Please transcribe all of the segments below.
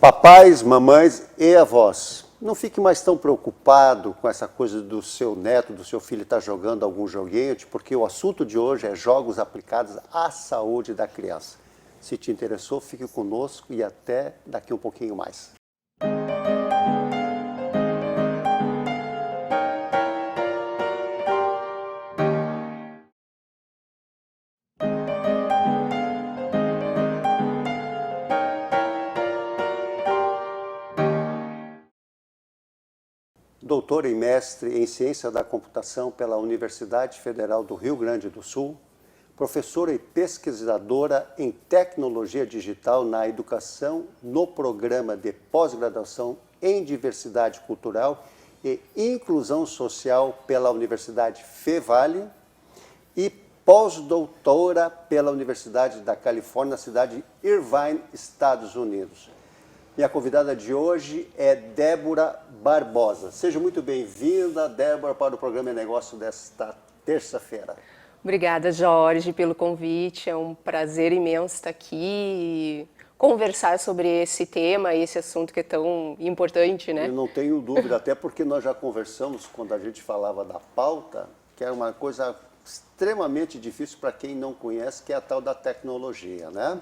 Papais, mamães e avós, não fique mais tão preocupado com essa coisa do seu neto, do seu filho estar jogando algum joguinho, porque o assunto de hoje é jogos aplicados à saúde da criança. Se te interessou, fique conosco e até daqui um pouquinho mais. Doutora e mestre em Ciência da Computação pela Universidade Federal do Rio Grande do Sul, professora e pesquisadora em Tecnologia Digital na Educação no Programa de Pós-Graduação em Diversidade Cultural e Inclusão Social pela Universidade Fevale e pós-doutora pela Universidade da Califórnia, na cidade de Irvine, Estados Unidos. Minha convidada de hoje é Débora Barbosa. Seja muito bem-vinda, Débora, para o programa Negócio desta terça-feira. Obrigada, Jorge, pelo convite. É um prazer imenso estar aqui e conversar sobre esse tema, esse assunto que é tão importante, né? Eu não tenho dúvida, até porque nós já conversamos quando a gente falava da pauta, que é uma coisa extremamente difícil para quem não conhece, que é a tal da tecnologia, né?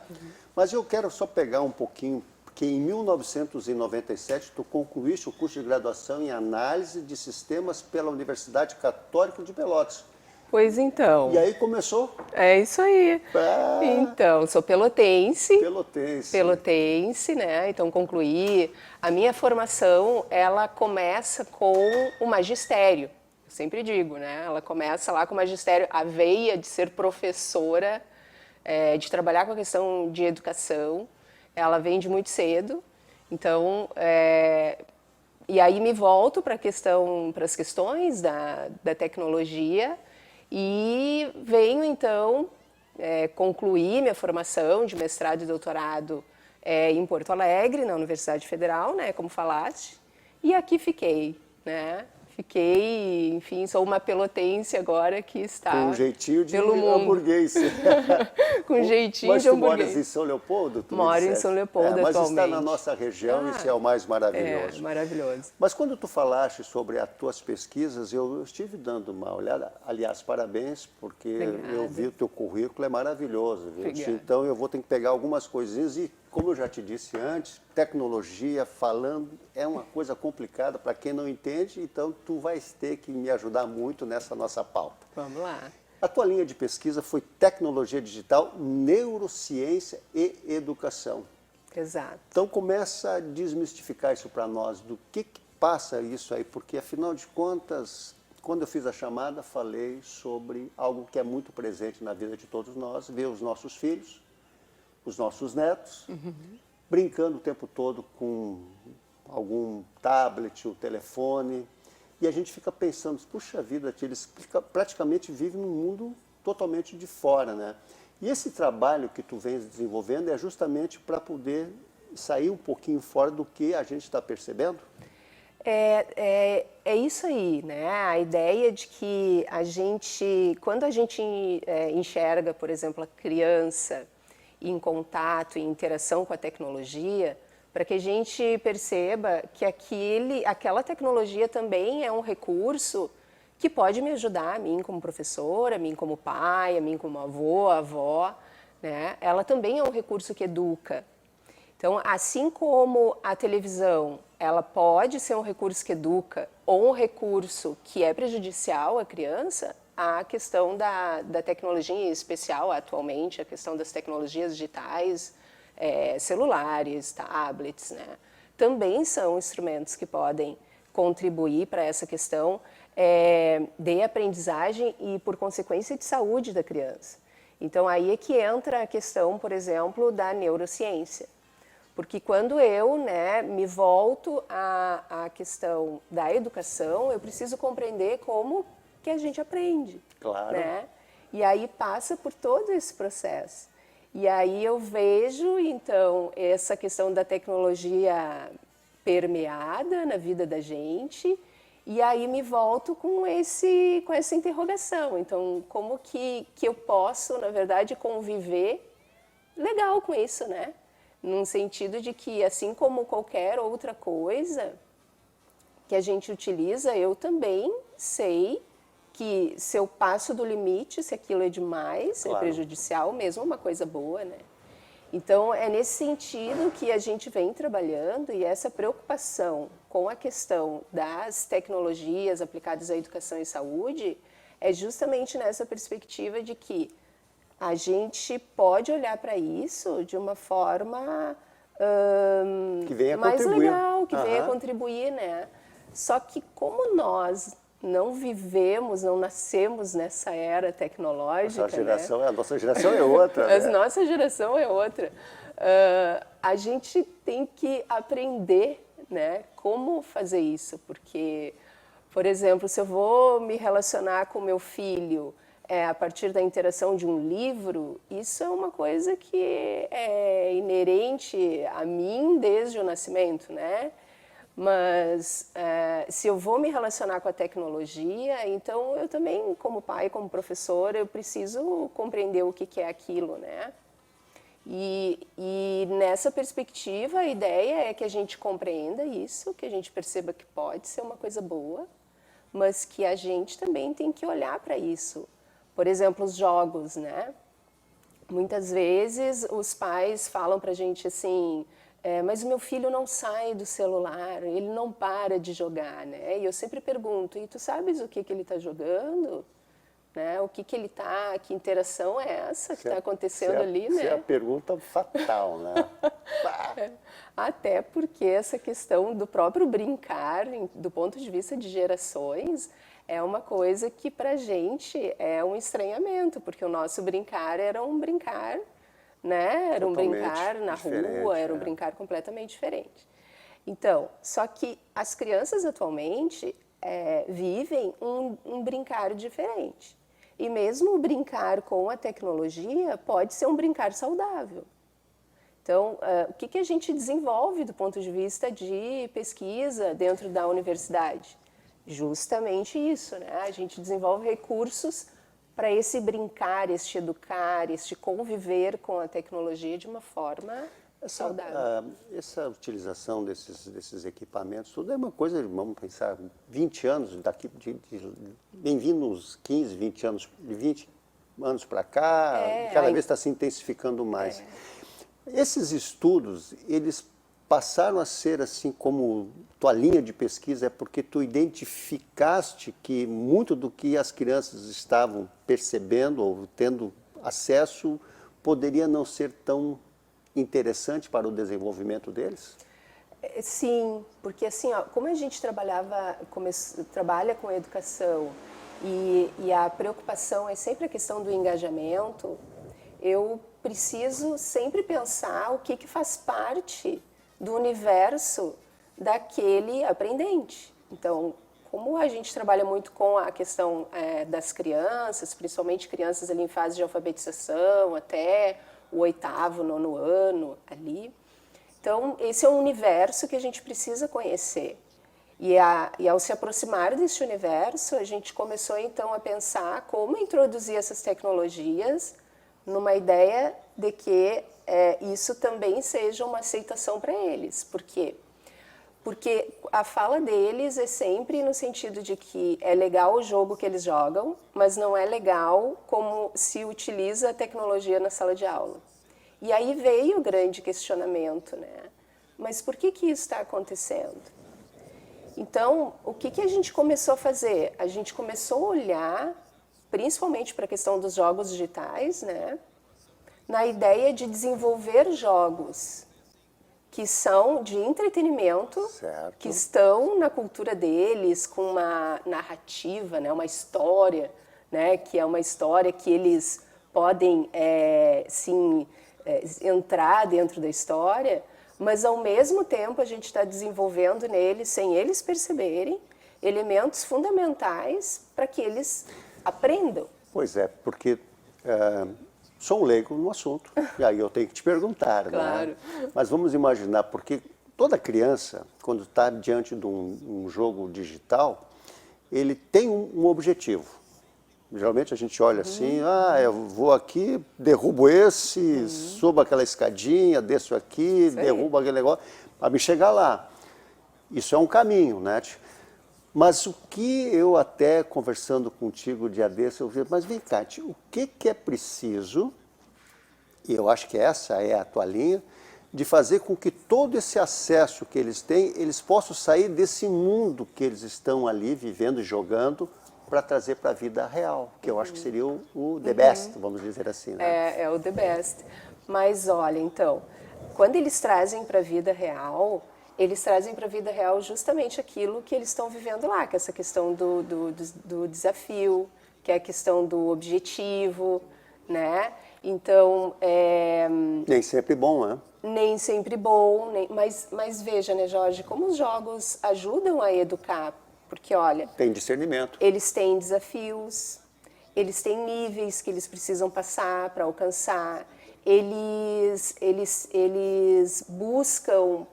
Mas eu quero só pegar um pouquinho, que em 1997 tu concluíste o curso de graduação em Análise de Sistemas pela Universidade Católica de Pelotas. Pois então. E aí começou? É isso aí. Então, sou pelotense. Pelotense, né? Então concluí. A minha formação, ela começa com o magistério. Eu sempre digo, né? Ela começa lá com o magistério, a veia de ser professora, de trabalhar com a questão de educação. Ela vem de muito cedo, então, e aí me volto para as questões da tecnologia e venho então concluir minha formação de mestrado e doutorado em Porto Alegre, na Universidade Federal, né, como falaste, e aqui fiquei, né? Fiquei, enfim, sou uma pelotense agora que está com um jeitinho de pelo mundo. Hamburguês. Com um jeitinho mas de hamburguês. Mas tu moras em São Leopoldo? Moro em São Leopoldo mas atualmente. Mas está na nossa região, isso é o mais maravilhoso. É, maravilhoso. Mas quando tu falaste sobre as tuas pesquisas, eu estive dando uma olhada. Aliás, parabéns, porque Obrigada. Eu vi o teu currículo, é maravilhoso. Viu? Obrigada. Então eu vou ter que pegar algumas coisinhas e, como eu já te disse antes, tecnologia, falando, é uma coisa complicada para quem não entende, então tu vais ter que me ajudar muito nessa nossa pauta. Vamos lá. A tua linha de pesquisa foi Tecnologia Digital, Neurociência e Educação. Exato. Então começa a desmistificar isso para nós, do que passa isso aí, porque afinal de contas, quando eu fiz a chamada, falei sobre algo que é muito presente na vida de todos nós, ver os nossos filhos, os nossos netos, brincando o tempo todo com algum tablet, o telefone, e a gente fica pensando, puxa vida, eles praticamente vivem num mundo totalmente de fora, né? E esse trabalho que tu vens desenvolvendo é justamente para poder sair um pouquinho fora do que a gente está percebendo? É isso aí, né? A ideia de que quando a gente enxerga, por exemplo, a criança em contato, em interação com a tecnologia, para que a gente perceba que aquela tecnologia também é um recurso que pode me ajudar, a mim como professora, a mim como pai, a mim como avô, avó, né? Ela também é um recurso que educa. Então, assim como a televisão, ela pode ser um recurso que educa ou um recurso que é prejudicial à criança, a questão da tecnologia, em especial atualmente, a questão das tecnologias digitais, celulares, tablets, né? Também são instrumentos que podem contribuir para essa questão de aprendizagem e, por consequência, de saúde da criança. Então, aí é que entra a questão, por exemplo, da neurociência. Porque quando eu me volto à questão da educação, eu preciso compreender como que a gente aprende. Claro. Né? E aí passa por todo esse processo. E aí eu vejo, então, essa questão da tecnologia permeada na vida da gente, e aí me volto com essa interrogação. Então, como que eu posso, na verdade, conviver legal com isso, né? num sentido de que, assim como qualquer outra coisa que a gente utiliza, eu também sei que se eu passo do limite, se aquilo é demais, Claro. é prejudicial, mesmo uma coisa boa, né? Então, é nesse sentido que a gente vem trabalhando, e essa preocupação com a questão das tecnologias aplicadas à educação e saúde é justamente nessa perspectiva de que a gente pode olhar para isso de uma forma Que venha mais contribuir. legal, que venha Aham. contribuir, né? Só que como nós não vivemos, não nascemos nessa era tecnológica, A nossa geração é outra. a Né? nossa geração é outra. A gente tem que aprender, né, como fazer isso, porque, por exemplo, se eu vou me relacionar com meu filho a partir da interação de um livro, isso é uma coisa que é inerente a mim desde o nascimento, né? Mas se eu vou me relacionar com a tecnologia, então eu também, como pai, como professor, eu preciso compreender o que é aquilo, né? E nessa perspectiva, a ideia é que a gente compreenda isso, que a gente perceba que pode ser uma coisa boa, mas que a gente também tem que olhar para isso. Por exemplo, os jogos, né? Muitas vezes os pais falam para a gente assim, mas o meu filho não sai do celular, ele não para de jogar, né? E eu sempre pergunto, e tu sabes o que ele está jogando? Né? O que ele está, que interação é essa que está acontecendo ali, né? Essa é a pergunta fatal, né? Até porque essa questão do próprio brincar, do ponto de vista de gerações, é uma coisa que para a gente é um estranhamento, porque o nosso brincar era um brincar, né? Era um brincar na rua, era um brincar completamente diferente. Então, só que as crianças atualmente vivem um brincar diferente. E mesmo o brincar com a tecnologia pode ser um brincar saudável. Então, o que a gente desenvolve do ponto de vista de pesquisa dentro da universidade? Justamente isso, né? A gente desenvolve recursos para esse brincar, este educar, este conviver com a tecnologia de uma forma saudável. Essa utilização desses equipamentos, tudo é uma coisa, vamos pensar, 20 anos, bem-vindo uns 15, 20 anos, de 20 anos para cá, cada vez está se intensificando mais. Esses estudos, eles passaram a ser assim como tua linha de pesquisa, é porque tu identificaste que muito do que as crianças estavam percebendo ou tendo acesso poderia não ser tão interessante para o desenvolvimento deles? Sim, porque assim, ó, como a gente trabalha com educação e a preocupação é sempre a questão do engajamento, eu preciso sempre pensar o que faz parte do universo daquele aprendente. Então, como a gente trabalha muito com a questão das crianças, principalmente crianças ali em fase de alfabetização, até o 8º, 9º ano ali. Então, esse é um universo que a gente precisa conhecer. E ao se aproximar desse universo, a gente começou então a pensar como introduzir essas tecnologias numa ideia de que isso também seja uma aceitação para eles. Por quê? Porque a fala deles é sempre no sentido de que é legal o jogo que eles jogam, mas não é legal como se utiliza a tecnologia na sala de aula. E aí veio o grande questionamento, né? Mas por que isso está acontecendo? Então, o que a gente começou a fazer? A gente começou a olhar, principalmente para a questão dos jogos digitais, né? Na ideia de desenvolver jogos que são de entretenimento, certo, que estão na cultura deles, com uma narrativa, né, uma história, né, que é uma história que eles podem, sim, entrar dentro da história, mas ao mesmo tempo a gente está desenvolvendo neles, sem eles perceberem, elementos fundamentais para que eles aprendam. Pois é, porque sou um leigo no assunto, e aí eu tenho que te perguntar, claro, né? Mas vamos imaginar, porque toda criança, quando está diante de um jogo digital, ele tem um objetivo. Geralmente a gente olha assim, eu vou aqui, derrubo esse, subo aquela escadinha, desço aqui, derrubo aquele negócio, para me chegar lá. Isso é um caminho, né? Mas o que eu até conversando contigo o dia desse, eu vi, mas vem cá, o que é preciso, e eu acho que essa é a tua linha, de fazer com que todo esse acesso que eles têm, eles possam sair desse mundo que eles estão ali vivendo e jogando para trazer para a vida real, que eu acho que seria o the best, vamos dizer assim. Né? É o the best. Mas olha, então, quando eles trazem para a vida real, eles trazem para a vida real justamente aquilo que eles estão vivendo lá, que é essa questão do desafio, que é a questão do objetivo, né? Então, Nem sempre bom, né? nem sempre bom, mas veja, né, Jorge, como os jogos ajudam a educar, porque olha... Tem discernimento. Eles têm desafios, eles têm níveis que eles precisam passar para alcançar, eles buscam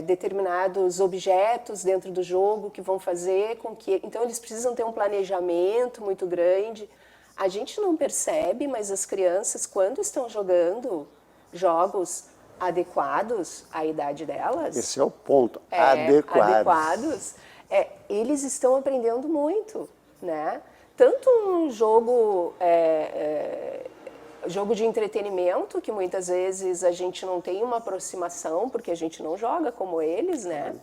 determinados objetos dentro do jogo que vão fazer com que... Então, eles precisam ter um planejamento muito grande. A gente não percebe, mas as crianças, quando estão jogando jogos adequados à idade delas... Esse é o ponto, adequados. Eles estão aprendendo muito, né? Tanto um jogo, jogo de entretenimento, que muitas vezes a gente não tem uma aproximação, porque a gente não joga como eles, né?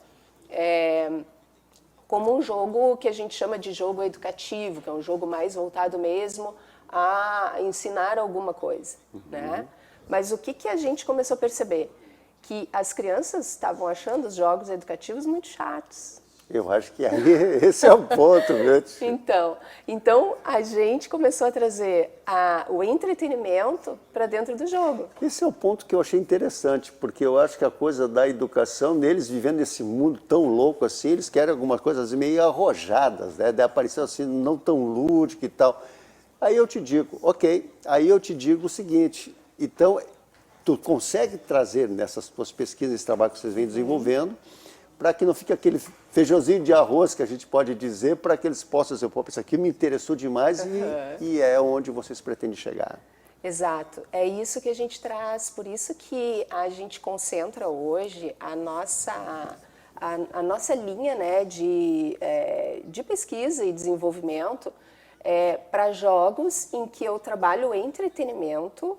Como um jogo que a gente chama de jogo educativo, que é um jogo mais voltado mesmo a ensinar alguma coisa, né? Mas o que a gente começou a perceber? Que as crianças estavam achando os jogos educativos muito chatos. Eu acho que aí esse é o ponto, viu? Então a gente começou a trazer o entretenimento para dentro do jogo. Esse é o ponto que eu achei interessante, porque eu acho que a coisa da educação, neles vivendo nesse mundo tão louco assim, eles querem algumas coisas meio arrojadas, né? De aparição assim, não tão lúdica e tal. Aí eu te digo, ok, aí eu te digo o seguinte, então tu consegue trazer nessas tuas pesquisas, esse trabalho que vocês vêm desenvolvendo, para que não fique aquele feijãozinho de arroz que a gente pode dizer, para que eles possam dizer, pô, isso aqui me interessou demais e é onde vocês pretendem chegar. Exato, é isso que a gente traz, por isso que a gente concentra hoje a nossa linha, né, de pesquisa e desenvolvimento para jogos em que eu trabalho entretenimento,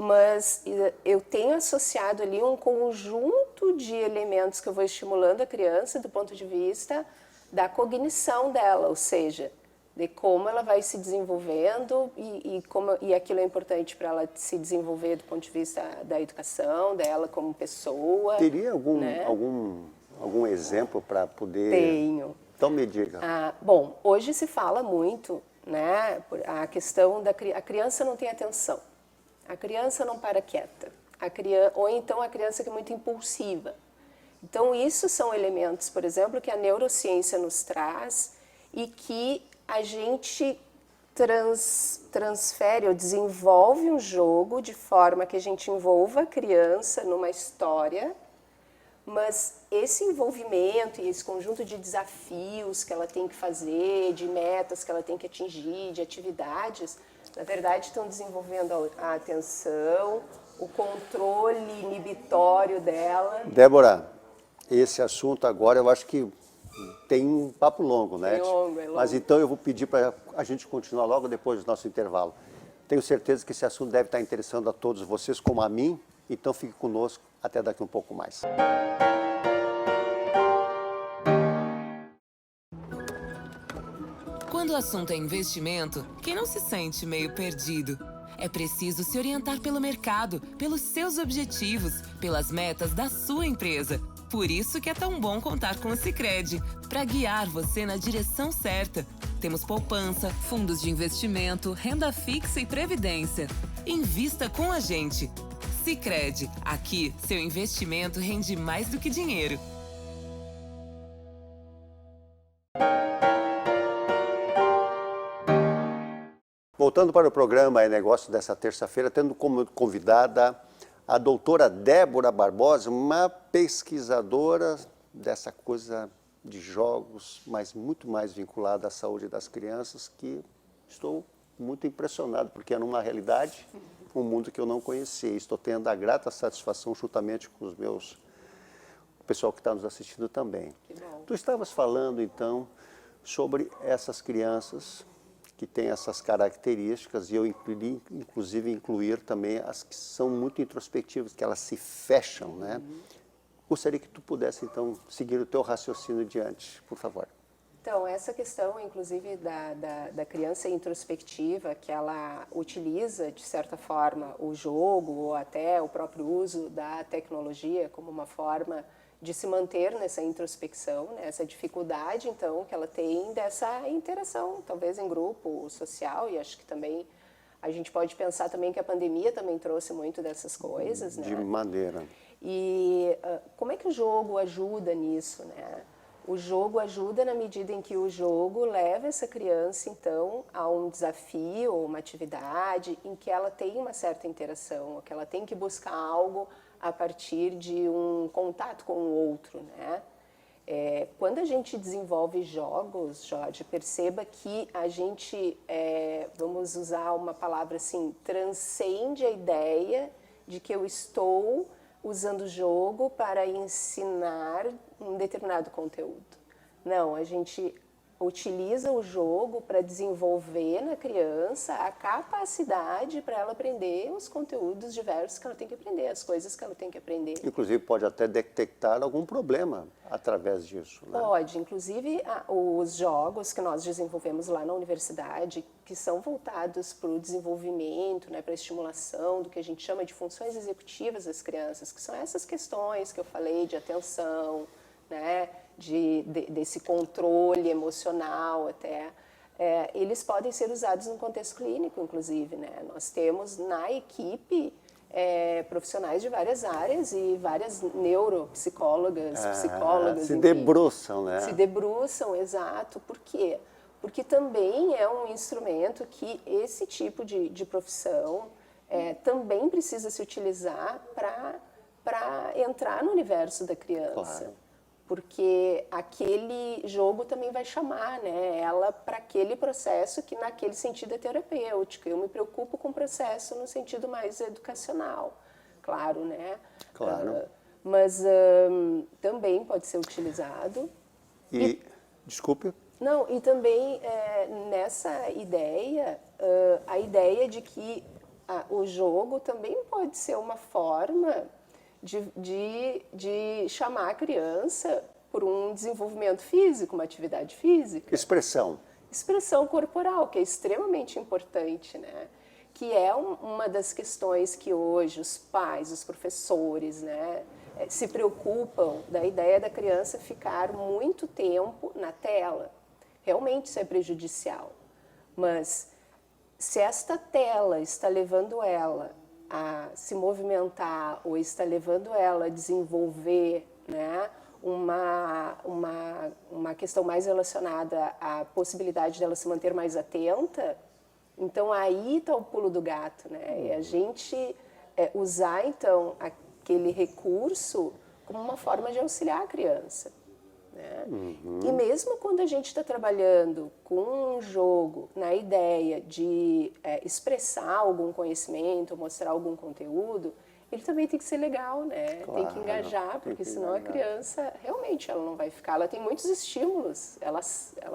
mas eu tenho associado ali um conjunto de elementos que eu vou estimulando a criança do ponto de vista da cognição dela, ou seja, de como ela vai se desenvolvendo e aquilo é importante para ela se desenvolver do ponto de vista da educação dela como pessoa. Teria algum, né? algum exemplo para poder... Tenho. Então me diga. Bom, hoje se fala muito, né, a questão da criança não tem atenção. A criança não para quieta, ou então a criança que é muito impulsiva. Então, isso são elementos, por exemplo, que a neurociência nos traz e que a gente transfere ou desenvolve um jogo de forma que a gente envolva a criança numa história, mas esse envolvimento e esse conjunto de desafios que ela tem que fazer, de metas que ela tem que atingir, de atividades, na verdade, estão desenvolvendo a atenção, o controle inibitório dela. Débora, esse assunto agora eu acho que tem um papo longo, né? É longo. Mas então eu vou pedir para a gente continuar logo depois do nosso intervalo. Tenho certeza que esse assunto deve estar interessando a todos vocês, como a mim, então fique conosco até daqui um pouco mais. Quando o assunto é investimento, quem não se sente meio perdido? É preciso se orientar pelo mercado, pelos seus objetivos, pelas metas da sua empresa. Por isso que é tão bom contar com o Sicredi, para guiar você na direção certa. Temos poupança, fundos de investimento, renda fixa e previdência. Invista com a gente. Sicredi, aqui seu investimento rende mais do que dinheiro. Voltando para o programa Negócio dessa terça-feira, tendo como convidada a doutora Débora Barbosa, uma pesquisadora dessa coisa de jogos, mas muito mais vinculada à saúde das crianças, que estou muito impressionado, porque era uma realidade, um mundo que eu não conhecia. Estou tendo a grata satisfação juntamente com o pessoal que está nos assistindo também. Tu estavas falando, então, sobre essas crianças que têm essas características, e eu inclusive incluir também as que são muito introspectivas, que elas se fecham, né? Gostaria que tu pudesse, então, seguir o teu raciocínio diante, por favor. Então, essa questão, inclusive, da criança introspectiva, que ela utiliza, de certa forma, o jogo ou até o próprio uso da tecnologia como uma forma de se manter nessa introspecção, né? Essa dificuldade, então, que ela tem dessa interação, talvez em grupo social, e acho que também a gente pode pensar também que a pandemia também trouxe muito dessas coisas, né? De maneira. E como é que o jogo ajuda nisso, né? O jogo ajuda na medida em que o jogo leva essa criança, então, a um desafio ou uma atividade em que ela tem uma certa interação, que ela tem que buscar algo a partir de um contato com o outro, né? Quando a gente desenvolve jogos, Jorge, perceba que a gente, vamos usar uma palavra assim, transcende a ideia de que eu estou usando o jogo para ensinar um determinado conteúdo. Não, a gente utiliza o jogo para desenvolver na criança a capacidade para ela aprender os conteúdos diversos que ela tem que aprender, as coisas que ela tem que aprender. Inclusive pode até detectar algum problema através disso, né? Pode, inclusive os jogos que nós desenvolvemos lá na universidade, que são voltados para o desenvolvimento, né, para a estimulação do que a gente chama de funções executivas das crianças, que são essas questões que eu falei de atenção, né, desse controle emocional até, eles podem ser usados no contexto clínico, inclusive, né? Nós temos na equipe profissionais de várias áreas e várias neuropsicólogas, psicólogas. Se debruçam, né? Se debruçam, exato. Por quê? Porque também é um instrumento que esse tipo de profissão também precisa se utilizar para entrar no universo da criança. Claro. Porque aquele jogo também vai chamar, né, ela para aquele processo que naquele sentido é terapêutico. Eu me preocupo com o processo no sentido mais educacional, claro, né? Claro. Mas também pode ser utilizado. Desculpe. Não, e também nessa ideia, a ideia de que o jogo também pode ser uma forma de chamar a criança por um desenvolvimento físico, uma atividade física. Expressão. Expressão corporal, que é extremamente importante, né? Que é uma das questões que hoje os pais, os professores, né, se preocupam da ideia da criança ficar muito tempo na tela. Realmente isso é prejudicial. Mas se esta tela está levando ela a se movimentar ou está levando ela a desenvolver, né, uma questão mais relacionada à possibilidade dela se manter mais atenta, então aí está o pulo do gato, né? E a gente usar então aquele recurso como uma forma de auxiliar a criança, né? E mesmo quando a gente está trabalhando com um jogo na ideia de expressar algum conhecimento, mostrar algum conteúdo, ele também tem que ser legal, né? Claro, tem que engajar, porque senão engajar. a criança realmente ela não vai ficar. Ela tem muitos estímulos, ela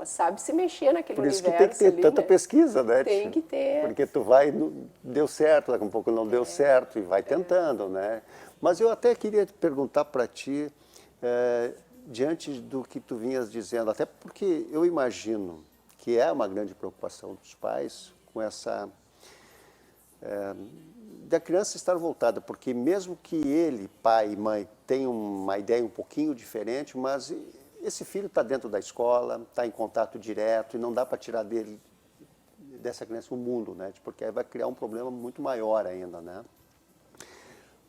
sabe se mexer naquele Por isso universo. que tem que ter ali, tanta né? pesquisa, né? Tem que ter. Porque tu vai, deu certo, daqui a um pouco não deu certo, e vai tentando, né? Mas eu até queria perguntar para ti, diante do que tu vinhas dizendo, até porque eu imagino que é uma grande preocupação dos pais com essa... da criança estar voltada, porque mesmo que ele, pai e mãe, tenham uma ideia um pouquinho diferente, mas esse filho está dentro da escola, está em contato direto e não dá para tirar dessa criança o mundo, né? Porque aí vai criar um problema muito maior ainda, né?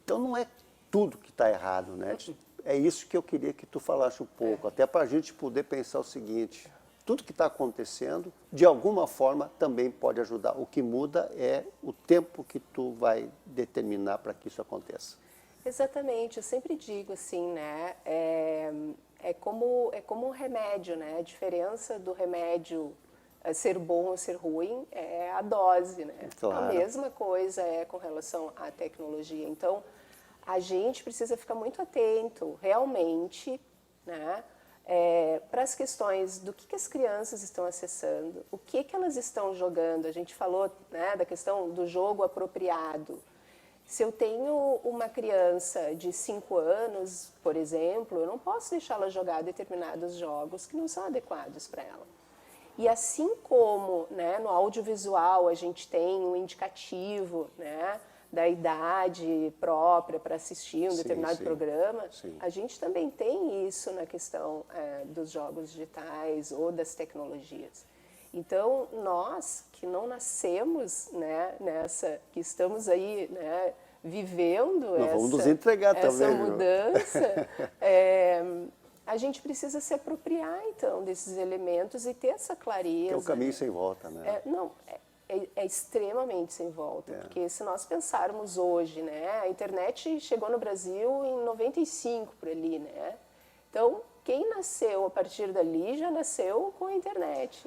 Então não é tudo que está errado, né? É isso que eu queria que tu falasse um pouco, até para a gente poder pensar o seguinte: tudo que está acontecendo, de alguma forma, também pode ajudar. O que muda é o tempo que tu vai determinar para que isso aconteça. Exatamente, eu sempre digo assim, né? É como um remédio, né? A diferença do remédio ser bom ou ser ruim, é a dose, né? Claro. A mesma coisa é com relação à tecnologia. Então, a gente precisa ficar muito atento, realmente, né? Para as questões do que as crianças estão acessando, o que elas estão jogando. A gente falou, né, da questão do jogo apropriado. Se eu tenho uma criança de 5 anos, por exemplo, eu não posso deixá-la jogar determinados jogos que não são adequados para ela. E assim como, né, no audiovisual a gente tem um indicativo, né, da idade própria para assistir um determinado programa, a gente também tem isso na questão dos jogos digitais ou das tecnologias. Então, nós que não nascemos, né, que estamos aí, né, vivendo vamos nos entregar essa também, mudança, a gente precisa se apropriar, então, desses elementos e ter essa clareza. Que é o caminho sem volta, né? É extremamente sem volta, porque se nós pensarmos hoje, né, a internet chegou no Brasil em 95, por ali, né? Então, quem nasceu a partir dali já nasceu com a internet.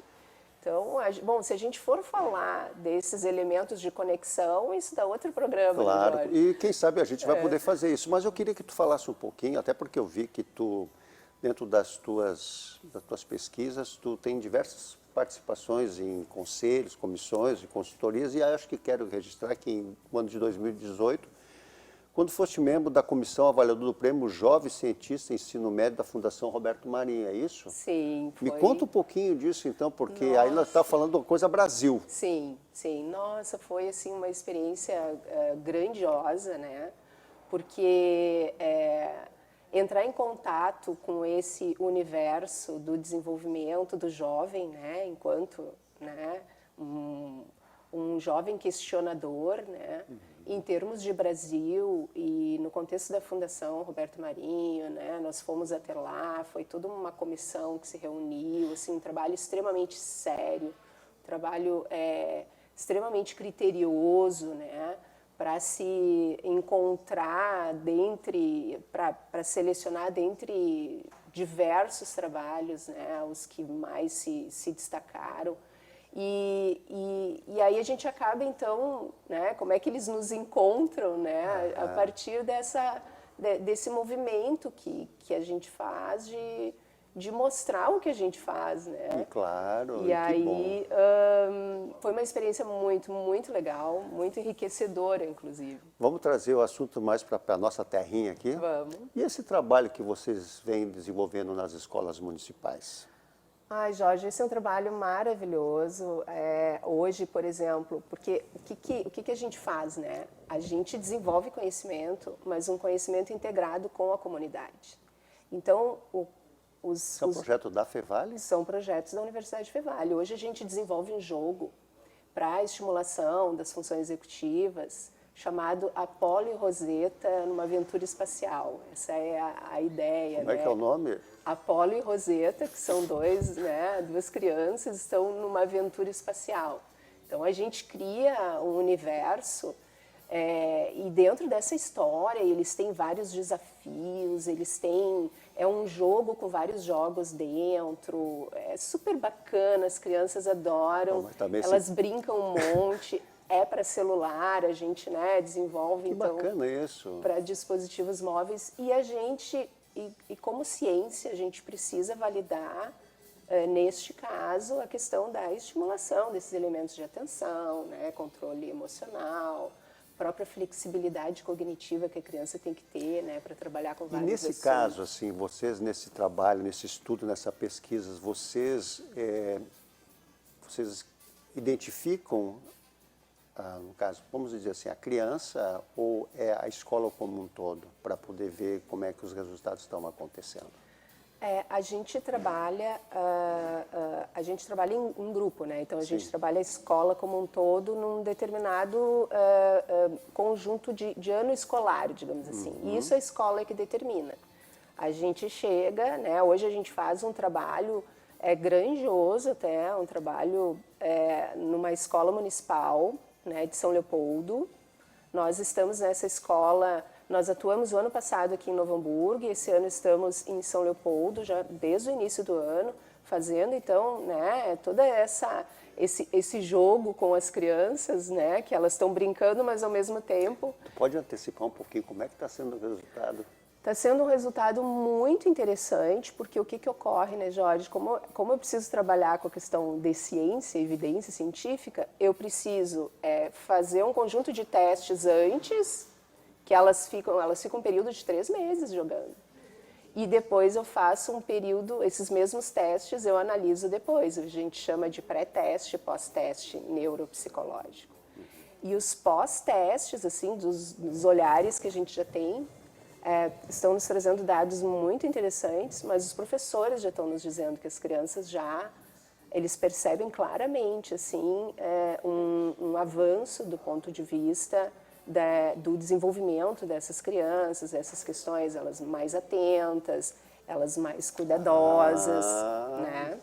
Então, bom, se a gente for falar desses elementos de conexão, isso dá outro programa, claro, né, Jorge? E quem sabe a gente vai poder fazer isso. Mas eu queria que tu falasse um pouquinho, até porque eu vi que tu, dentro das tuas pesquisas, tu tem diversas participações em conselhos, comissões e consultorias, e acho que quero registrar que no ano de 2018, quando foste membro da comissão avaliadora do prêmio Jovem Cientista em Ensino Médio da Fundação Roberto Marinho, é isso? Sim, foi. Me conta um pouquinho disso então, porque aí nós estamos falando de coisa Brasil. Sim. Nossa, foi assim uma experiência grandiosa, né? Porque entrar em contato com esse universo do desenvolvimento do jovem, né, enquanto, né, um jovem questionador, né, em termos de Brasil e no contexto da Fundação Roberto Marinho, né, nós fomos até lá, foi toda uma comissão que se reuniu, assim, um trabalho extremamente sério, um trabalho extremamente criterioso, né, para se encontrar para selecionar dentre diversos trabalhos, né, os que mais se destacaram. E aí a gente acaba, então, né, como é que eles nos encontram, né, a partir desse movimento que a gente faz de mostrar o que a gente faz, né? Claro, e aí foi uma experiência muito, muito legal, muito enriquecedora, inclusive. Vamos trazer o assunto mais para a nossa terrinha aqui? Vamos. E esse trabalho que vocês vêm desenvolvendo nas escolas municipais? Ai, Jorge, esse é um trabalho maravilhoso. Hoje, por exemplo, porque o que a gente faz, né? A gente desenvolve conhecimento, mas um conhecimento integrado com a comunidade. Então, São projetos da Fevale? São projetos da Universidade Fevale. Hoje a gente desenvolve um jogo para a estimulação das funções executivas chamado Apollo e Rosetta numa aventura espacial. Essa é a ideia. Como é que é o nome? Apollo e Rosetta, que são duas crianças, estão numa aventura espacial. Então a gente cria um universo e dentro dessa história eles têm vários desafios, é um jogo com vários jogos dentro, é super bacana, as crianças adoram, elas brincam um monte, é para celular, a gente, né, desenvolve então para dispositivos móveis e a gente, e como ciência, a gente precisa validar, neste caso, a questão da estimulação desses elementos de atenção, né, controle emocional, própria flexibilidade cognitiva que a criança tem que ter, né, para trabalhar com vários assuntos. E nesse caso, assim, vocês nesse trabalho, nesse estudo, nessa pesquisa, vocês identificam, no caso, vamos dizer assim, a criança ou é a escola como um todo, para poder ver como é que os resultados estão acontecendo? A gente trabalha em grupo, né? Então a gente trabalha a escola como um todo num determinado conjunto de ano escolar, digamos assim. E isso a escola é que determina. A gente chega, né? Hoje a gente faz um trabalho grandioso até, um trabalho numa escola municipal, né, de São Leopoldo. Nós estamos nessa escola Nós atuamos o ano passado aqui em Novo Hamburgo e esse ano estamos em São Leopoldo, já desde o início do ano, fazendo, então, né, toda esse jogo com as crianças, né, que elas estão brincando, mas ao mesmo tempo... Tu pode antecipar um pouquinho como é que está sendo o resultado? Está sendo um resultado muito interessante, porque o que ocorre, né, Jorge? Como eu preciso trabalhar com a questão de ciência, evidência científica, eu preciso fazer um conjunto de testes antes, que elas ficam um período de 3 meses jogando. E depois eu faço um período, esses mesmos testes eu analiso depois. A gente chama de pré-teste, pós-teste neuropsicológico. E os pós-testes, assim, dos olhares que a gente já tem, estão nos trazendo dados muito interessantes, mas os professores já estão nos dizendo que as crianças eles percebem claramente, assim, um avanço do ponto de vista do desenvolvimento dessas crianças, essas questões, elas mais atentas, elas mais cuidadosas, né?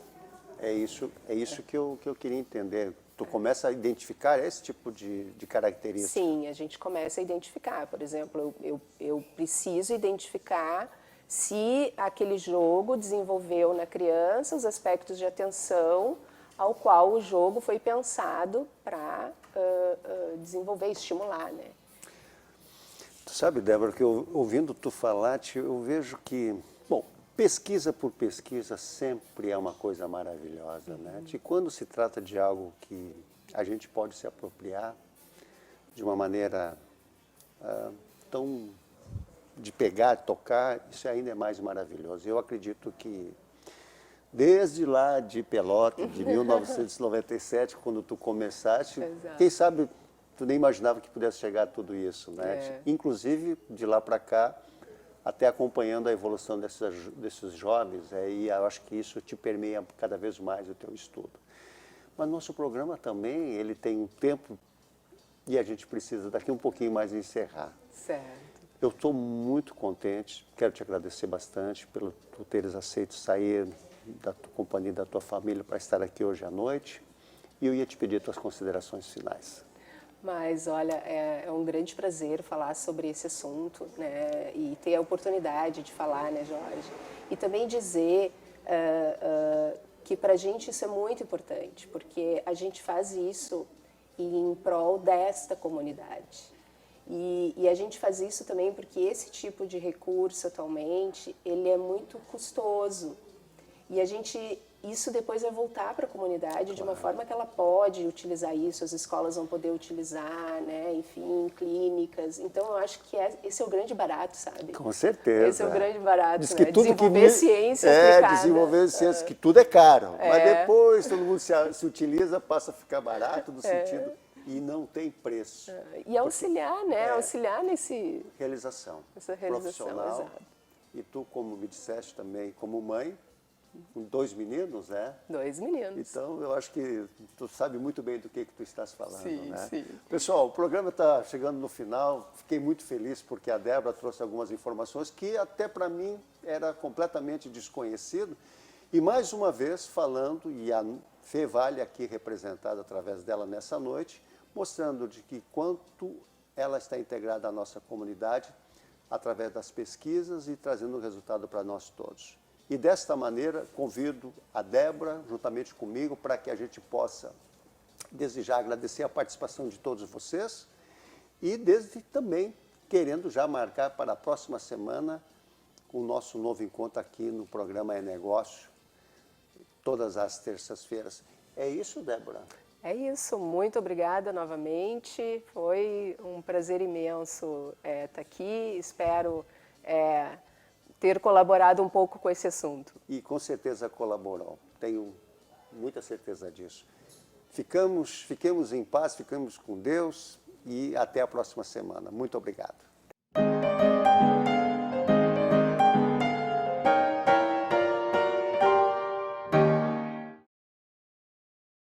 É isso que eu queria entender. Tu começa a identificar esse tipo de característica? Sim, a gente começa a identificar. Por exemplo, eu preciso identificar se aquele jogo desenvolveu na criança os aspectos de atenção ao qual o jogo foi pensado para desenvolver, estimular, né? Tu sabe, Débora, que ouvindo tu falar, eu vejo que, bom, pesquisa por pesquisa sempre é uma coisa maravilhosa, né? E quando se trata de algo que a gente pode se apropriar de uma maneira tão de pegar, tocar, isso ainda é mais maravilhoso. Eu acredito que desde lá de Pelotas, de 1997, quando tu começaste, Exato. quem sabe tu nem imaginava que pudesse chegar a tudo isso, né? Inclusive, de lá para cá, até acompanhando a evolução desses jovens, e eu acho que isso te permeia cada vez mais o teu estudo. Mas nosso programa também, ele tem um tempo e a gente precisa daqui um pouquinho mais encerrar. Certo. Eu estou muito contente, quero te agradecer bastante por teres aceito sair da tua companhia, da tua família para estar aqui hoje à noite. E eu ia te pedir tuas considerações finais. Mas, olha, é um grande prazer falar sobre esse assunto, né? E ter a oportunidade de falar, né, Jorge? E também dizer que para a gente isso é muito importante, porque a gente faz isso em prol desta comunidade. E a gente faz isso também porque esse tipo de recurso atualmente, ele é muito custoso. E isso depois vai voltar para a comunidade de uma forma que ela pode utilizar isso, as escolas vão poder utilizar, né? Enfim, clínicas. Então, eu acho que esse é o grande barato, sabe? Com certeza. Esse é o grande barato, Diz que né? tudo desenvolver ciência aplicada. Desenvolver ciência, que tudo é caro. Mas depois todo mundo se utiliza, passa a ficar barato no sentido... E não tem preço. E auxiliar, né? Auxiliar nessa realização profissional. Exato. E tu, como me disseste também, como mãe, com 2 meninos, né? 2 meninos. Então, eu acho que tu sabe muito bem do que tu estás falando, sim, né? Sim. Pessoal, o programa está chegando no final. Fiquei muito feliz porque a Débora trouxe algumas informações que até para mim era completamente desconhecido. E mais uma vez falando, e a Fê Vale aqui representada através dela nessa noite, mostrando de que quanto ela está integrada à nossa comunidade através das pesquisas e trazendo resultado para nós todos. E desta maneira, convido a Débora, juntamente comigo, para que a gente possa, desde já, agradecer a participação de todos vocês e desde também querendo já marcar para a próxima semana o nosso novo encontro aqui no programa É Negócio, todas as terças-feiras. É isso, Débora? É isso, muito obrigada novamente, foi um prazer imenso estar aqui, espero ter colaborado um pouco com esse assunto. E com certeza colaborou, tenho muita certeza disso. Fiquemos em paz, ficamos com Deus e até a próxima semana. Muito obrigado.